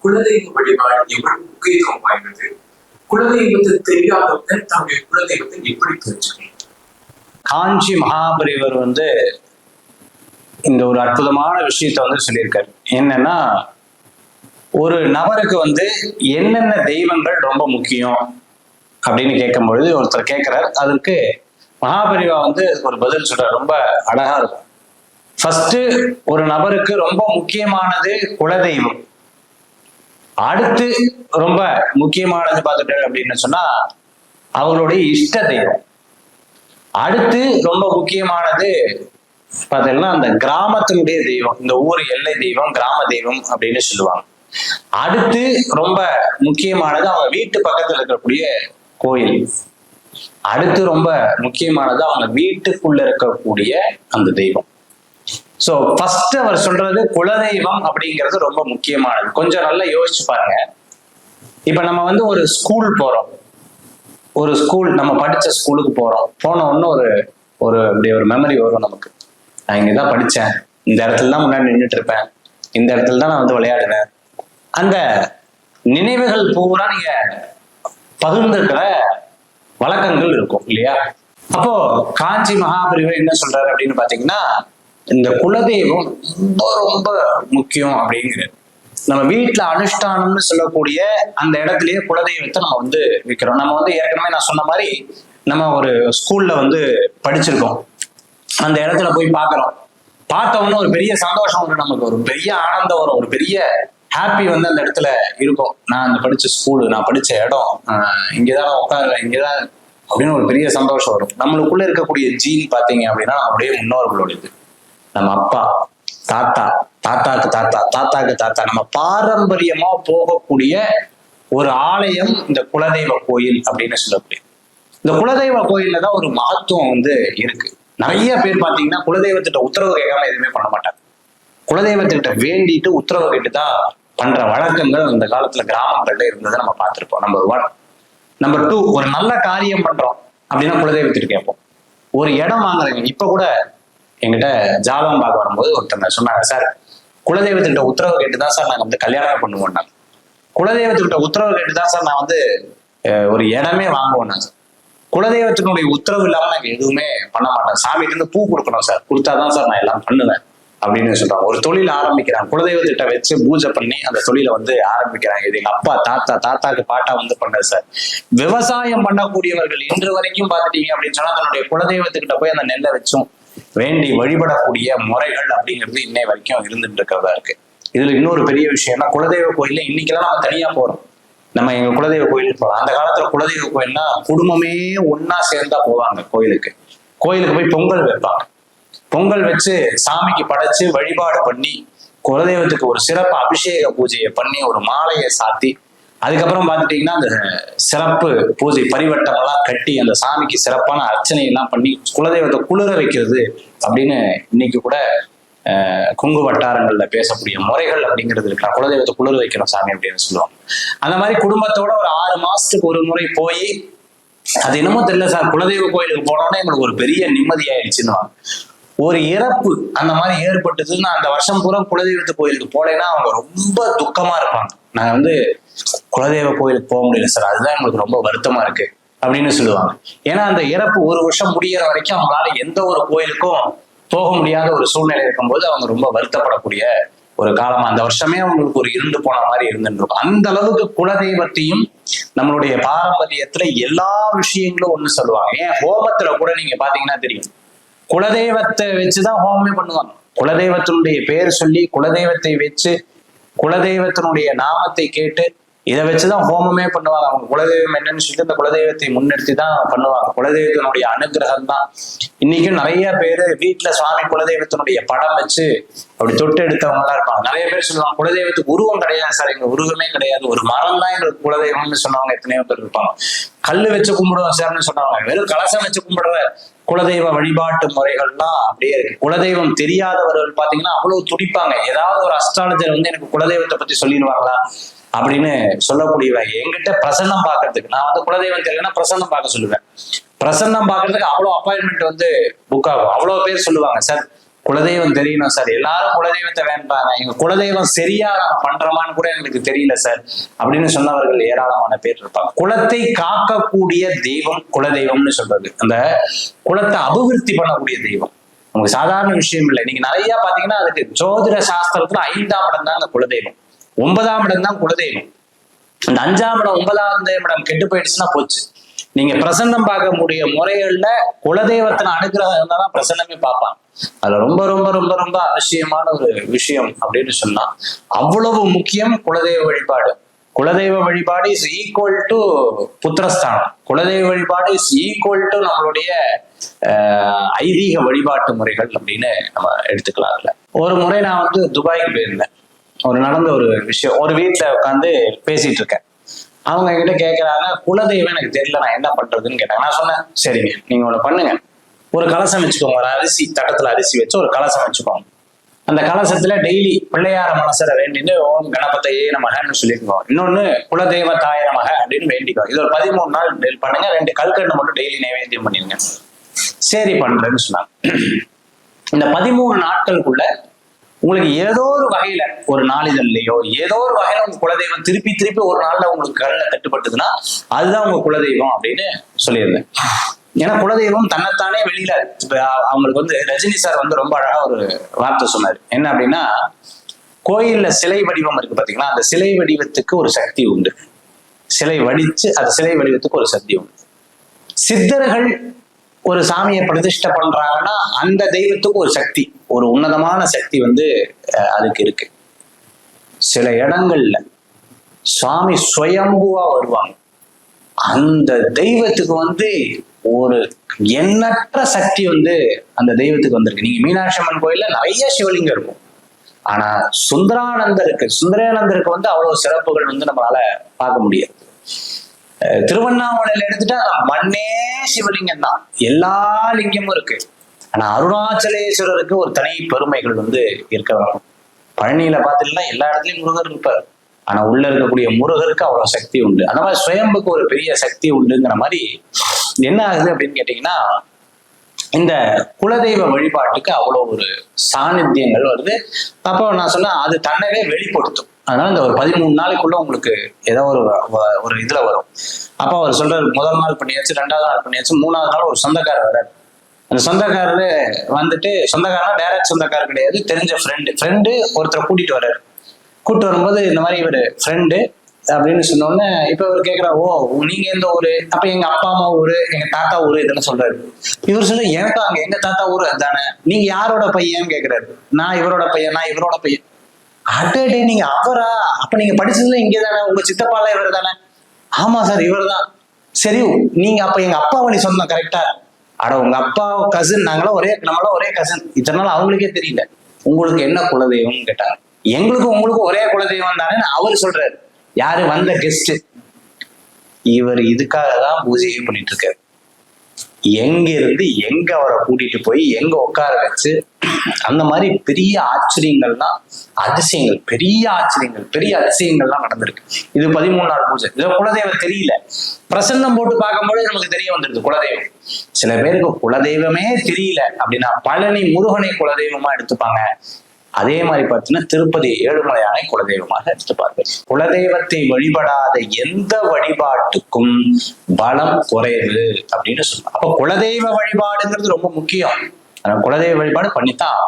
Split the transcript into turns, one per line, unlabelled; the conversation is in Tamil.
குலதெய்வ வழிபாடு எவ்வளவு முக்கியத்துவம் வாய்ந்தது? குலதெய்வத்தை தெரியாதவங்க தன்னுடைய குலதெய்வத்தை எப்படி தெரிஞ்சுக்கணும்?
காஞ்சி மகாபரிவர் இந்த ஒரு அற்புதமான விஷயத்த சொல்லியிருக்காரு. என்னன்னா, ஒரு நபருக்கு என்னென்ன தெய்வங்கள் ரொம்ப முக்கியம் அப்படின்னு கேட்கும் பொழுது ஒருத்தர் கேட்கிறார். அதற்கு மகாபரிவா ஒரு பதில் சொல்றார். ரொம்ப அழகா இருக்கும். ஃபர்ஸ்ட், ஒரு நபருக்கு ரொம்ப முக்கியமானது குலதெய்வம். அடுத்து ரொம்ப முக்கியமானது பார்த்துட்டாரு அப்படின்னு சொன்னா அவங்களுடைய இஷ்ட தெய்வம். அடுத்து ரொம்ப முக்கியமானது பார்த்தீங்கன்னா அந்த கிராமத்தினுடைய தெய்வம், இந்த ஊர் எல்லை தெய்வம், கிராம தெய்வம் அப்படின்னு சொல்லுவாங்க. அடுத்து ரொம்ப முக்கியமானது அவங்க வீட்டு பக்கத்துல இருக்கக்கூடிய கோயில். அடுத்து ரொம்ப முக்கியமானது அவங்க வீட்டுக்குள்ள இருக்கக்கூடிய அந்த தெய்வம். சோ ஃபர்ஸ்ட் அவர் சொல்றது குலதெய்வம் அப்படிங்கிறது ரொம்ப முக்கியமானது. கொஞ்சம் நல்லா யோசிச்சு பாருங்க. இப்ப நம்ம ஒரு ஸ்கூல் போறோம், ஒரு ஸ்கூல், நம்ம படிச்ச ஸ்கூலுக்கு போறோம். போன உடனே அப்படி ஒரு மெமரி வரும் நமக்கு. நான் இங்கதான் படிச்சேன், இந்த இடத்துல தான் முன்னாடி நின்றுட்டு இருப்பேன், இந்த இடத்துல தான் நான் விளையாடினேன். அந்த நினைவுகள் பூரா நீங்க பகிர்ந்துக்கிற வழக்கங்கள் இருக்கும் இல்லையா? அப்போ காஞ்சி மகாபரிவர் என்ன சொல்றாரு அப்படின்னு பாத்தீங்கன்னா, இந்த குலதெய்வம் ரொம்ப ரொம்ப முக்கியம் அப்படிங்கிறது. நம்ம வீட்டுல அனுஷ்டானம்னு சொல்லக்கூடிய அந்த இடத்துலயே குலதெய்வத்தை நம்ம வைக்கிறோம். நம்ம ஏற்கனவே நான் சொன்ன மாதிரி நம்ம ஒரு ஸ்கூல்ல படிச்சிருக்கோம். அந்த இடத்துல போய் பார்க்கிறோம். பார்த்தோம்னா ஒரு பெரிய சந்தோஷம் வரும், நமக்கு ஒரு பெரிய ஆனந்தம் வரும், ஒரு பெரிய ஹாப்பி அந்த இடத்துல இருக்கும். நான் அந்த படிச்ச ஸ்கூலு, நான் படிச்ச இடம், இங்கேதான் நான் உட்காருவேன், இங்கேதான் அப்படின்னு ஒரு பெரிய சந்தோஷம் வரும். நம்மளுக்குள்ள இருக்கக்கூடிய ஜீன் பாத்தீங்க அப்படின்னா நம்மளுடைய முன்னோர்களுடையது. நம்ம அப்பா, தாத்தா, தாத்தாக்கு தாத்தா, தாத்தாக்கு தாத்தா, நம்ம பாரம்பரியமா போகக்கூடிய ஒரு ஆலயம் இந்த குலதெய்வ கோயில் அப்படின்னு சொல்லக்கூடிய. இந்த குலதெய்வ கோயில்ல தான் ஒரு மகத்துவம் இருக்கு. நிறைய பேர் பாத்தீங்கன்னா குலதெய்வத்திட்ட உத்தரவு கேட்காம எதுவுமே பண்ண மாட்டாங்க. குலதெய்வத்திட்ட வேண்டிட்டு உத்தரவு கேட்டு தான் பண்ற வழக்கங்கள் இந்த காலத்துல கிராமங்கள்ல இருந்ததை நம்ம பார்த்திருப்போம். நம்பர் 1. நம்பர் 2, ஒரு நல்ல காரியம் பண்றோம் அப்படின்னா குலதெய்வத்திட்டு கேட்போம். ஒரு இடம் வாங்குறீங்க. இப்ப கூட என்கிட்ட ஜாதகம் பார்க்க வரும்போது ஒருத்தங்க சொன்னாங்க, சார் குலதெய்வத்திட்ட உத்தரவு கேட்டுதான் சார் நாங்க கல்யாணமே பண்ணுவோம். குலதெய்வத்திட்ட உத்தரவு கேட்டுதான் சார் நான் ஒரு இடமே வாங்குவோம். குலதெய்வத்தினுடைய உத்தரவு இல்லாம நாங்க எதுவுமே பண்ண மாட்டோம். சாமிக்கு பூ கொடுக்கணும் சார், கொடுத்தாதான் சார் நான் எல்லாம் பண்ணுவேன் அப்படின்னு சொல்றாங்க. ஒரு தொழில் ஆரம்பிக்கிறாங்க, குலதெய்வத்திட்ட வச்சு பூஜை பண்ணி அந்த தொழிலை ஆரம்பிக்கிறாங்க. இது எங்க அப்பா, தாத்தாக்கு பாட்டா பண்ணது சார். விவசாயம் பண்ணக்கூடியவர்கள் இன்று வரைக்கும் பாத்துட்டீங்க அப்படின்னு சொன்னா தன்னுடைய குலதெய்வத்துக்கிட்ட போய் அந்த நெல்லை வச்சும் வேண்டி வழிபடக்கூடிய முறைகள் அப்படிங்கிறது இன்னை வரைக்கும் இருந்துட்டு இருக்கிறதா இருக்கு. இதுல இன்னொரு பெரிய விஷயம்னா, குலதெய்வ கோயில்ல இன்னைக்கெல்லாம் நம்ம தனியா போறோம். நம்ம எங்க குலதெய்வ கோயிலுக்கு போறோம். அந்த காலத்துல குலதெய்வ கோயில்னா குடும்பமே ஒன்னா சேர்ந்தா போவாங்க கோயிலுக்கு. போய் பொங்கல் வைப்பாங்க. பொங்கல் வச்சு சாமிக்கு படைச்சு வழிபாடு பண்ணி குலதெய்வத்துக்கு ஒரு சிறப்பு அபிஷேக பூஜையை பண்ணி ஒரு மாலையை சாத்தி, அதுக்கப்புறம் பார்த்துட்டீங்கன்னா அந்த சிறப்பு பூஜை பரிவட்டம் எல்லாம் கட்டி அந்த சாமிக்கு சிறப்பான அர்ச்சனை எல்லாம் பண்ணி குலதெய்வத்தை குளிர வைக்கிறது அப்படின்னு இன்னைக்கு கூட குங்கு வட்டாரங்கள்ல பேசக்கூடிய முறைகள் அப்படிங்கிறது இருக்கா. குலதெய்வத்தை குளிர வைக்கிறோம் சாமி அப்படின்னு சொல்லுவாங்க. அந்த மாதிரி குடும்பத்தோட ஒரு 6 மாசத்துக்கு ஒரு முறை போய், அது என்னமோ தெரியல சார், குலதெய்வ கோயிலுக்கு போனோம்னா எங்களுக்கு ஒரு பெரிய நிம்மதி ஆயிடுச்சுன்னு. ஒரு இறப்பு அந்த மாதிரி ஏற்பட்டதுன்னா அந்த வருஷம் பூரா குலதெய்வத்து கோயிலுக்கு போலேன்னா அவங்க ரொம்ப துக்கமா இருப்பாங்க. நாங்க குலதெய்வ கோயிலுக்கு போக முடியல சார், அதுதான் எங்களுக்கு ரொம்ப வருத்தமா இருக்கு அப்படின்னு சொல்லுவாங்க. ஏன்னா அந்த இறப்பு ஒரு வருஷம் முடிகிற வரைக்கும் அவங்களால எந்த ஒரு கோயிலுக்கும் போக முடியாத ஒரு சூழ்நிலை இருக்கும்போது அவங்க ரொம்ப வருத்தப்படக்கூடிய ஒரு காலம். அந்த வருஷமே அவங்களுக்கு ஒரு இருண்டு போன மாதிரி இருந்துருக்கும். அந்த அளவுக்கு குலதெய்வத்தையும் நம்மளுடைய பாரம்பரியத்துல எல்லா விஷயங்களும் ஒண்ணு சொல்லுவாங்க. ஏன் ஹோமத்துல கூட நீங்க பாத்தீங்கன்னா தெரியும், குலதெய்வத்தை வச்சுதான் ஹோமமே பண்ணுவாங்க. குலதெய்வத்தினுடைய பேர் சொல்லி குலதெய்வத்தை வச்சு குலதெய்வத்தினுடைய நாமத்தை கேட்டு இதை வச்சுதான் ஹோமமே பண்ணுவாங்க. அவங்க குலதெய்வம் என்னன்னு சொல்லிட்டு இந்த குலதெய்வத்தை முன்னிறுத்தி தான் பண்ணுவாங்க. குலதெய்வத்தினுடைய அனுகிரகம் தான். இன்னைக்கும் நிறைய பேரு வீட்டுல சுவாமி குலதெய்வத்தினுடைய படம் வச்சு அப்படி தொட்டு எடுத்தவங்க எல்லாம் இருப்பாங்க. நிறைய பேர் சொல்லுவாங்க குலதெய்வத்துக்கு உருவம் கிடையாது சார், எங்க உருவமே கிடையாது, ஒரு மரம் தான் எங்களுக்கு குலதெய்வம்னு சொன்னவங்க எத்தனையோ பேர் இருப்பாங்க. கல்லு வச்சு கும்பிடுவோம் சார்னு சொன்னவங்க, வெறும் கலசம் வச்சு கும்பிடுற குலதெய்வ வழிபாட்டு முறைகள்லாம் அப்படியே இருக்கு. குலதெய்வம் தெரியாதவர்கள் பாத்தீங்கன்னா அவ்வளவு துடிப்பாங்க. ஏதாவது ஒரு அஸ்ட்ராலஜர் எனக்கு குலதெய்வத்தை பத்தி சொல்லிடுவாங்களா அப்படின்னு சொல்லக்கூடியவங்க. என்கிட்ட பிரசன்னம் பார்க்கறதுக்கு, நான் குலதெய்வம் தெரியலன்னா பிரசன்னம் பார்க்க சொல்லுவேன். பிரசன்னம் பார்க்கறதுக்கு அவ்வளோ அப்பாயின்மெண்ட் புக் ஆகும். அவ்வளோ பேர் சொல்லுவாங்க, சார் குலதெய்வம் தெரியணும் சார், எல்லாரும் குலதெய்வத்தை வேண்டாங்க, எங்க குலதெய்வம் சரியா நாங்க பண்றோமான்னு கூட எங்களுக்கு தெரியல சார் அப்படின்னு சொன்னவர்கள் ஏராளமான பேர் இருப்பாங்க. குலத்தை காக்கக்கூடிய தெய்வம் குலதெய்வம்னு சொல்றது, அந்த குலத்தை அபிவிருத்தி பண்ணக்கூடிய தெய்வம். உங்களுக்கு சாதாரண விஷயம் இல்லை. நீங்க நிறைய பாத்தீங்கன்னா அதுக்கு ஜோதிட சாஸ்திரத்துல 5ஆம் இடம் தான் அந்த குலதெய்வம், 9ஆம் இடம் தான் குலதெய்வம். இந்த 5ஆம் இடம் 9ஆம் இடம் கெட்டு போயிடுச்சுன்னா போச்சு. நீங்க பிரசன்னம் பார்க்கக்கூடிய முறைகள்ல குலதெய்வத்தின் அனுகிரகம் இருந்தாதான் பிரசன்னமே பார்ப்பாங்க. அதுல ரொம்ப ரொம்ப ரொம்ப ரொம்ப அவசியமான ஒரு விஷயம் அப்படின்னு சொன்னா அவ்வளவு முக்கியம் குலதெய்வ வழிபாடு. குலதெய்வ வழிபாடு இஸ் ஈக்குவல் டு புத்திரஸ்தானம். குலதெய்வ வழிபாடு இஸ் ஈக்குவல் டு நம்மளுடைய ஐதீக வழிபாட்டு முறைகள் அப்படின்னு நம்ம எடுத்துக்கலாம். ஒரு முறை நான் வந்து துபாய்க்கு போயிருந்தேன். நடந்த ஒரு விஷயம், ஒரு வீட்டுல உட்காந்து பேசிட்டு இருக்கேன். அவங்க என்கிட்ட கேட்கறாங்க, குலதெய்வம் எனக்கு தெரியல, நான் என்ன பண்றதுன்னு கேட்டாங்க. நான் சொன்னேன், சரிங்க நீங்க ஒண்ணு பண்ணுங்க, ஒரு கலசம் வச்சுக்கோங்க, ஒரு அரிசி தட்டத்துல அரிசி வச்சு ஒரு கலசம் வச்சுக்கோங்க. அந்த கலசத்துல டெய்லி பிள்ளையார மனசரை வேண்டிட்டு ஓம் கணபதியே நமகன்னு சொல்லிக்கோங்க. இன்னொன்னு குலதெய்வ தாய நமக அப்படின்னு வேண்டிக்கோ. இது ஒரு 13 நாள் பண்ணுங்க. 2 கல்கண்டு மட்டும் டெய்லி நைவேத்தியம் பண்ணிருங்க. சரி பண்றேன்னு சொன்னாங்க. இந்த 13 நாட்களுக்குள்ள உங்களுக்கு ஏதோ ஒரு வகையில, ஒரு நாளிதழ்லையோ ஏதோ ஒரு வகையில உங்க குலதெய்வம் திருப்பி திருப்பி ஒரு நாள்ல உங்களுக்கு கண்ணில் தட்டுப்பட்டதுன்னா அதுதான் உங்க குலதெய்வம் அப்படின்னு சொல்லியிருந்தேன். ஏன்னா குலதெய்வம் தன்னைத்தானே வெளியில, அவங்களுக்கு வந்து ரஜினி சார் வந்து ரொம்ப அழகா ஒரு வார்த்தை சொன்னார். என்ன அப்படின்னா, கோயில்ல சிலை வடிவம் இருக்கு பாத்தீங்களா, அந்த சிலை வடிவத்துக்கு ஒரு சக்தி உண்டு. சிலை வடிச்சு அந்த சிலை வடிவத்துக்கு ஒரு சக்தி உண்டு. சித்தர்கள் ஒரு சாமியை பிரதிஷ்டை பண்றாங்கன்னா அந்த தெய்வத்துக்கு ஒரு சக்தி, ஒரு உன்னதமான சக்தி வந்து அதுக்கு இருக்கு. சில இடங்கள்ல சுவாமி சுயம்புவா வருவாங்க. அந்த தெய்வத்துக்கு வந்து ஒரு எண்ணற்ற சக்தி வந்து அந்த தெய்வத்துக்கு வந்திருக்கு. நீங்க மீனாட்சி அம்மன் கோயில்ல நிறைய சிவலிங்கம் இருக்கும். ஆனா சுந்தரானந்தருக்கு வந்து அவ்வளவு சிறப்புகள் வந்து நம்மளால பார்க்க முடியாது. திருவண்ணாமலையில எடுத்துட்டா மண்ணே சிவலிங்கம் தான், எல்லா லிங்கமும் இருக்கு. ஆனா அருணாச்சலேஸ்வரருக்கு ஒரு தனி பெருமைகள் வந்து இருக்க வரும். பழனியில பாத்தீங்கன்னா எல்லா இடத்துலயும் முருகர் இருப்பார். ஆனா உள்ள இருக்கக்கூடிய முருகருக்கு அவ்வளவு சக்தி உண்டு. அந்த மாதிரி சுயம்புக்கு ஒரு பெரிய சக்தி உண்டுங்கிற மாதிரி என்ன ஆகுது அப்படின்னு கேட்டீங்கன்னா, இந்த குலதெய்வ வழிபாட்டுக்கு அவ்வளவு ஒரு சாநித்தியங்கள் வருது. அப்போ நான் சொன்னா அது தன்னவே வெளிப்படுத்தும். அதனால இந்த ஒரு 13 நாளைக்குள்ள உங்களுக்கு ஏதோ ஒரு இதுல வரும். அப்போ அவர் சொல்றாரு, முதல் நாள் பண்ணியாச்சு, 2வது நாள் பண்ணியாச்சு, 3வது நாள் ஒரு சொந்தக்காரர் வர்றாரு. அந்த சொந்தக்காரரு வந்துட்டு, சொந்தக்காரனா டைரக்ட் சொந்தக்காரர் கிடையாது, தெரிஞ்ச ஃப்ரெண்டு ஒருத்தரை கூட்டிட்டு வர்றாரு. கூப்பிட்டு வரும்போது இந்த மாதிரி இவர் ஃப்ரெண்டு அப்படின்னு சொன்னோடனே இப்ப இவர் கேட்கிறா, ஓ நீங்க எந்த ஊரு? அப்ப எங்க அப்பா அம்மா ஊரு, எங்க தாத்தா ஊரு இதெல்லாம் சொல்றாரு. இவர் சொல்ல, எனக்கு அங்க எங்க தாத்தா ஊரு அதுதானே, நீங்க யாரோட பையன்னு கேட்கிறாரு. நான் இவரோட பையன், நான் இவரோட பையன். அடே நீங்க அவரா? அப்ப நீங்க படிச்சதுல இங்கே தானே, உங்க சித்தப்பால இவர் தானே? ஆமா சார் இவர் தான். சரி நீங்க அப்ப எங்க அப்பா வழி சொந்தம் கரெக்டா? அட உங்க அப்பா கசின், நம்மளாம் ஒரே கசின். இத்தனை நாள் அவங்களுக்கே தெரியல. உங்களுக்கு என்ன குலதெய்வம்னு கேட்டாங்க. உங்களுக்கும் ஒரே குலதெய்வம் தானே அவர் சொல்றாரு. யாரு? வந்த கெஸ்ட். இவர் இதுக்காக தான் பூஜையே பண்ணிட்டு இருக்காரு. எங்க இருந்து எங்க அவரை கூட்டிட்டு போய் எங்க உட்கார வச்சு அந்த மாதிரி பெரிய ஆச்சரியங்கள்லாம், அதிசயங்கள், பெரிய அதிசயங்கள்லாம் நடந்திருக்கு. இது 13 நாள் பூஜை. இதுல குலதெய்வம் தெரியல, பிரசன்னம் போட்டு பார்க்கும்போது நமக்கு தெரிய வந்துருது குலதெய்வம். சில பேருக்கு குலதெய்வமே தெரியல அப்படின்னா பழனி முருகனை குலதெய்வமா எடுத்துப்பாங்க. அதே மாதிரி பார்த்தீங்கன்னா திருப்பதி ஏழுமலையானை குலதெய்வமாக எடுத்துப்பார்கள். குலதெய்வத்தை வழிபடாத எந்த வழிபாட்டுக்கும் பலம் குறைவு அப்படின்னு சொல்லுவாங்க. அப்ப குலதெய்வ வழிபாடுங்கிறது ரொம்ப முக்கியம். குலதெய்வ வழிபாடு பண்ணித்தான்